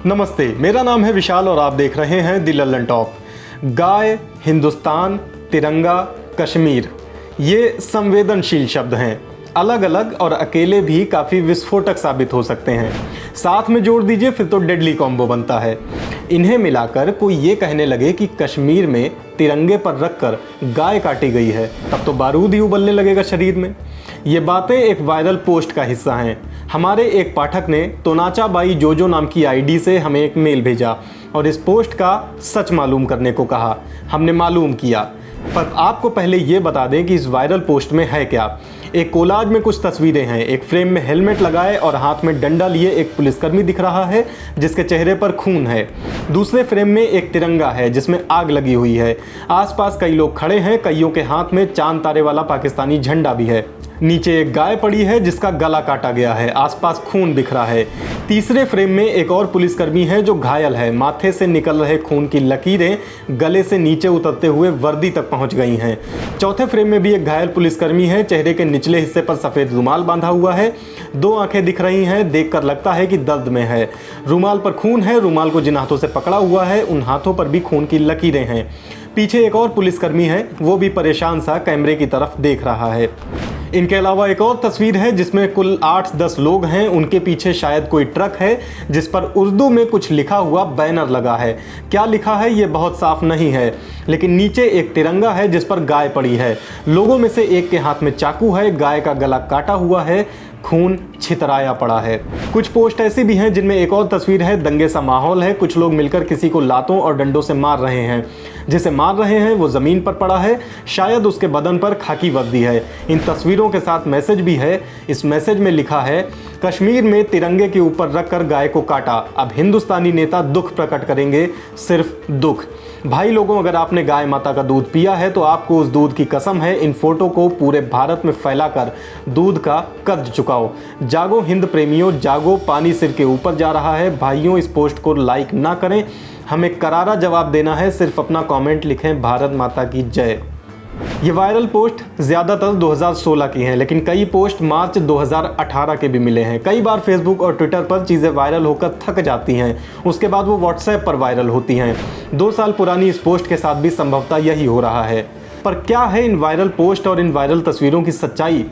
नमस्ते, मेरा नाम है विशाल और आप देख रहे हैं द लल्लन टॉप। गाय, हिंदुस्तान, तिरंगा, कश्मीर, ये संवेदनशील शब्द हैं। अलग अलग और अकेले भी काफ़ी विस्फोटक साबित हो सकते हैं। साथ में जोड़ दीजिए फिर तो डेडली कॉम्बो बनता है। इन्हें मिलाकर कोई ये कहने लगे कि कश्मीर में तिरंगे पर रखकर गाय काटी गई है, तब तो बारूद ही उबलने लगेगा शरीर में। ये बातें एक वायरल पोस्ट का हिस्सा हैं। हमारे एक पाठक ने तोनाचा बाई जोजो नाम की आईडी से हमें एक मेल भेजा और इस पोस्ट का सच मालूम करने को कहा। हमने मालूम किया, पर आपको पहले ये बता दें कि इस वायरल पोस्ट में है क्या। एक कोलाज में कुछ तस्वीरें हैं। एक फ्रेम में हेलमेट लगाए और हाथ में डंडा लिए एक पुलिसकर्मी दिख रहा है जिसके चेहरे पर खून है। दूसरे फ्रेम में एक तिरंगा है जिसमें आग लगी हुई है। आसपास कई लोग खड़े हैं, कईयों के हाथ में चांद तारे वाला पाकिस्तानी झंडा भी है। नीचे एक गाय पड़ी है जिसका गला काटा गया है, आसपास खून बिखरा है। तीसरे फ्रेम में एक और पुलिसकर्मी है जो घायल है। माथे से निकल रहे खून की लकीरें गले से नीचे उतरते हुए वर्दी तक पहुंच गई हैं। चौथे फ्रेम में भी एक घायल पुलिसकर्मी है। चेहरे के निचले हिस्से पर सफ़ेद रुमाल बांधा हुआ है। 2 आंखें दिख रही हैं, देखकर लगता है कि दर्द में है। रुमाल पर खून है। रुमाल को जिन हाथों से पकड़ा हुआ है उन हाथों पर भी खून की लकीरें हैं। पीछे एक और पुलिसकर्मी है, वो भी परेशान सा कैमरे की तरफ देख रहा है। इनके अलावा एक और तस्वीर है जिसमें कुल 8-10 लोग हैं। उनके पीछे शायद कोई ट्रक है जिस पर उर्दू में कुछ लिखा हुआ बैनर लगा है। क्या लिखा है ये बहुत साफ नहीं है, लेकिन नीचे एक तिरंगा है जिस पर गाय पड़ी है। लोगों में से एक के हाथ में चाकू है। गाय का गला काटा हुआ है, खून छितराया पड़ा है। कुछ पोस्ट ऐसी भी हैं जिनमें एक और तस्वीर है। दंगे सा माहौल है। कुछ लोग मिलकर किसी को लातों और डंडों से मार रहे हैं। जिसे मार रहे हैं वो ज़मीन पर पड़ा है। शायद उसके बदन पर खाकी वर्दी है। इन तस्वीरों के साथ मैसेज भी है। इस मैसेज में लिखा है, कश्मीर में तिरंगे के ऊपर रखकर गाय को काटा, अब हिंदुस्तानी नेता दुख प्रकट करेंगे, सिर्फ दुख। भाई लोगों, अगर आपने गाय माता का दूध पिया है तो आपको उस दूध की कसम है। इन फोटो को पूरे भारत में फैलाकर दूध का कर्ज चुकाओ। जागो हिंद प्रेमियों, जागो, पानी सिर के ऊपर जा रहा है। भाइयों, इस पोस्ट को लाइक ना करें, हमें करारा जवाब देना है। सिर्फ अपना कमेंट लिखें, भारत माता की जय। ये वायरल पोस्ट ज़्यादातर 2016 की हैं, लेकिन कई पोस्ट मार्च 2018 के भी मिले हैं। कई बार फेसबुक और ट्विटर पर चीज़ें वायरल होकर थक जाती हैं, उसके बाद वो व्हाट्सएप पर वायरल होती हैं। 2 साल पुरानी इस पोस्ट के साथ भी संभवतः यही हो रहा है। पर क्या है इन वायरल पोस्ट और इन वायरल तस्वीरों की सच्चाई?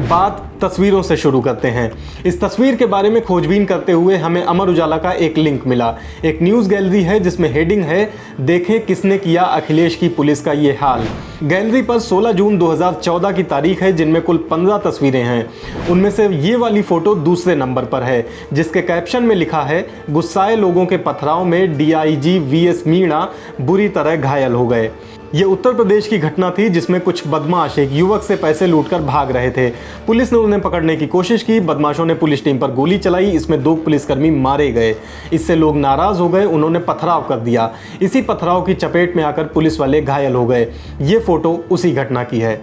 बात तस्वीरों से शुरू करते हैं। इस तस्वीर के बारे में खोजबीन करते हुए हमें अमर उजाला का एक लिंक मिला। एक न्यूज़ गैलरी है जिसमें हेडिंग है, देखें किसने किया अखिलेश की पुलिस का ये हाल। गैलरी पर 16 जून 2014 की तारीख है जिनमें कुल 15 तस्वीरें हैं। उनमें से ये वाली फ़ोटो दूसरे नंबर पर है जिसके कैप्शन में लिखा है, गुस्साए लोगों के पथराव में डीआईजी वीएस मीणा बुरी तरह घायल हो गए। ये उत्तर प्रदेश की घटना थी जिसमें कुछ बदमाश एक युवक से पैसे लूटकर भाग रहे थे। पुलिस ने उन्हें पकड़ने की कोशिश की। बदमाशों ने पुलिस टीम पर गोली चलाई। इसमें 2 पुलिसकर्मी मारे गए। इससे लोग नाराज हो गए, उन्होंने पथराव कर दिया। इसी पथराव की चपेट में आकर पुलिस वाले घायल हो गए। ये फोटो उसी घटना की है।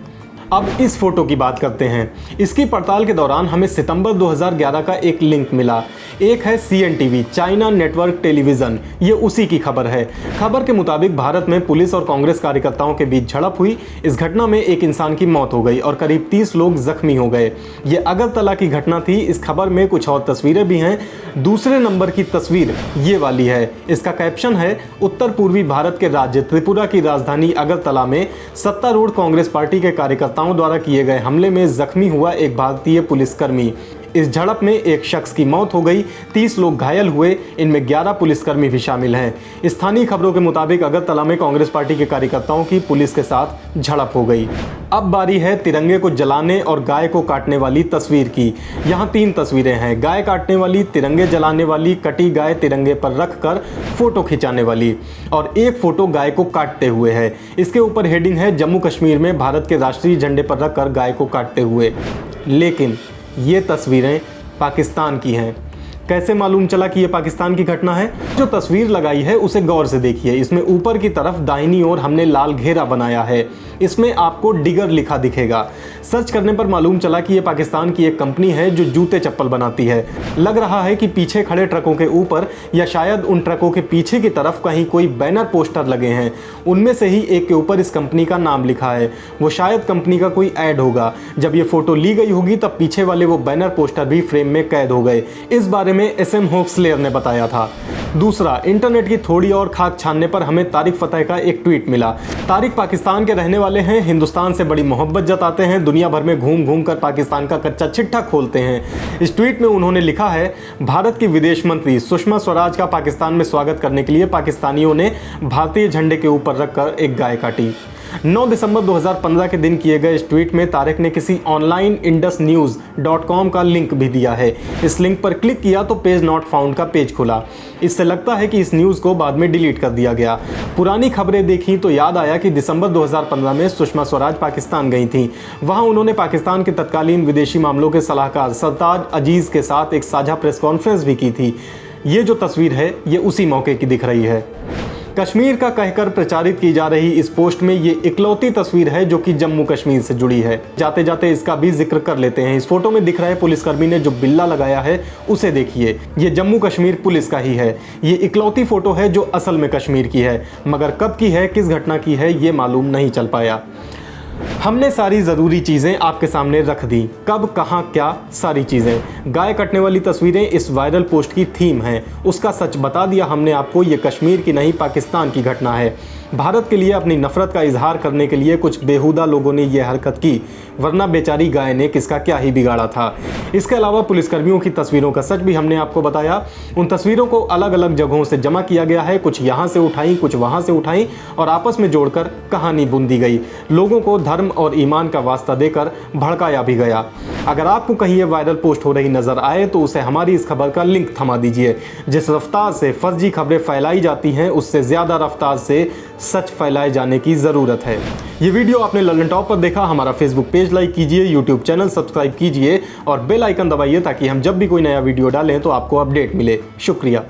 अब इस फोटो की बात करते हैं। इसकी पड़ताल के दौरान हमें सितंबर 2011 का एक लिंक मिला। एक है CNTV, चाइना नेटवर्क टेलीविज़न, ये उसी की खबर है। खबर के मुताबिक भारत में पुलिस और कांग्रेस कार्यकर्ताओं के बीच झड़प हुई। इस घटना में एक इंसान की मौत हो गई और करीब 30 लोग जख्मी हो गए। ये अगरतला की घटना थी। इस खबर में कुछ और तस्वीरें भी हैं। दूसरे नंबर की तस्वीर ये वाली है। इसका कैप्शन है, उत्तर पूर्वी भारत के राज्य त्रिपुरा की राजधानी अगरतला में सत्तारूढ़ कांग्रेस पार्टी के कार्यकर्ताओं द्वारा किए गए हमले में जख्मी हुआ एक भारतीय पुलिसकर्मी। इस झड़प में एक शख्स की मौत हो गई, 30 लोग घायल हुए, इनमें 11 पुलिसकर्मी भी शामिल हैं। स्थानीय खबरों के मुताबिक अगरतला में कांग्रेस पार्टी के कार्यकर्ताओं की पुलिस के साथ झड़प हो गई। अब बारी है तिरंगे को जलाने और गाय को काटने वाली तस्वीर की। यहाँ 3 तस्वीरें हैं, गाय काटने वाली, तिरंगे जलाने वाली, कटी गाय तिरंगे पर रखकर फोटो खिंचाने वाली, और एक फोटो गाय को काटते हुए है। इसके ऊपर हेडिंग है, जम्मू कश्मीर में भारत के राष्ट्रीय झंडे पर रखकर गाय को काटते हुए। लेकिन ये तस्वीरें पाकिस्तान की हैं। कैसे मालूम चला कि ये पाकिस्तान की घटना है? जो तस्वीर लगाई है उसे गौर से देखिए। इसमें ऊपर की तरफ दाहिनी ओर हमने लाल घेरा बनाया है। इसमें आपको डिगर लिखा दिखेगा। सर्च करने पर मालूम चला कि ये पाकिस्तान की एक कंपनी है जो जूते चप्पल बनाती है। लग रहा है कि पीछे खड़े ट्रकों के ऊपर या शायद उन ट्रकों के पीछे की तरफ कहीं कोई बैनर पोस्टर लगे हैं। उनमें से ही एक के ऊपर इस कंपनी का नाम लिखा है। वो शायद कंपनी का कोई ऐड होगा। जब ये फोटो ली गई होगी तब पीछे वाले वो बैनर पोस्टर भी फ्रेम में कैद हो गए। इस बारे में SM होक्सलेयर ने बताया था। दूसरा, इंटरनेट की थोड़ी और खाक छानने पर हमें तारिक फतेह का एक ट्वीट मिला। तारिक पाकिस्तान के रहने वाले हैं, हिंदुस्तान से बड़ी मोहब्बत जताते हैं, दुनिया भर में घूम घूम कर पाकिस्तान का कच्चा चिट्ठा खोलते हैं। इस ट्वीट में उन्होंने लिखा है, भारत की विदेश मंत्री सुषमा स्वराज का पाकिस्तान में स्वागत करने के लिए पाकिस्तानियों ने भारतीय झंडे के ऊपर रखकर एक गाय काटी। 9 दिसंबर 2015 के दिन किए गए इस ट्वीट में तारिक ने किसी ऑनलाइन indusnews.com का लिंक भी दिया है। इस लिंक पर क्लिक किया तो पेज नॉट फाउंड का पेज खुला। इससे लगता है कि इस न्यूज़ को बाद में डिलीट कर दिया गया। पुरानी खबरें देखी तो याद आया कि दिसंबर 2015 में सुषमा स्वराज पाकिस्तान गई थी। वहां उन्होंने पाकिस्तान के तत्कालीन विदेशी मामलों के सलाहकार सरताज अजीज़ के साथ एक साझा प्रेस कॉन्फ्रेंस भी की थी। ये जो तस्वीर है ये उसी मौके की दिख रही है। कश्मीर का कहकर प्रचारित की जा रही इस पोस्ट में ये इकलौती तस्वीर है जो कि जम्मू कश्मीर से जुड़ी है। जाते जाते इसका भी जिक्र कर लेते हैं। इस फोटो में दिख रहा है पुलिसकर्मी ने जो बिल्ला लगाया है उसे देखिए, ये जम्मू कश्मीर पुलिस का ही है। ये इकलौती फोटो है जो असल में कश्मीर की है, मगर कब की है, किस घटना की है, ये मालूम नहीं चल पाया। हमने सारी ज़रूरी चीज़ें आपके सामने रख दी, कब कहाँ क्या सारी चीज़ें। गाय कटने वाली तस्वीरें इस वायरल पोस्ट की थीम हैं। उसका सच बता दिया हमने आपको, ये कश्मीर की नहीं पाकिस्तान की घटना है। भारत के लिए अपनी नफरत का इजहार करने के लिए कुछ बेहुदा लोगों ने यह हरकत की, वरना बेचारी गाय ने किसका क्या ही बिगाड़ा था। इसके अलावा पुलिसकर्मियों की तस्वीरों का सच भी हमने आपको बताया। उन तस्वीरों को अलग अलग जगहों से जमा किया गया है, कुछ यहाँ से उठाई, कुछ वहाँ से उठाई और आपस में जोड़कर कहानी बुन दी गई। लोगों को धर्म और ईमान का वास्ता देकर भड़काया भी गया। अगर आपको कहीं ये वायरल पोस्ट हो रही नजर आए तो उसे हमारी इस खबर का लिंक थमा दीजिए। जिस रफ्तार से फर्जी खबरें फैलाई जाती हैं उससे ज़्यादा रफ्तार से सच फैलाए जाने की ज़रूरत है। ये वीडियो आपने लल्लन टॉप पर देखा। हमारा फेसबुक पेज लाइक कीजिए, यूट्यूब चैनल सब्सक्राइब कीजिए और बेल आइकन दबाइए ताकि हम जब भी कोई नया वीडियो डालें तो आपको अपडेट मिले। शुक्रिया।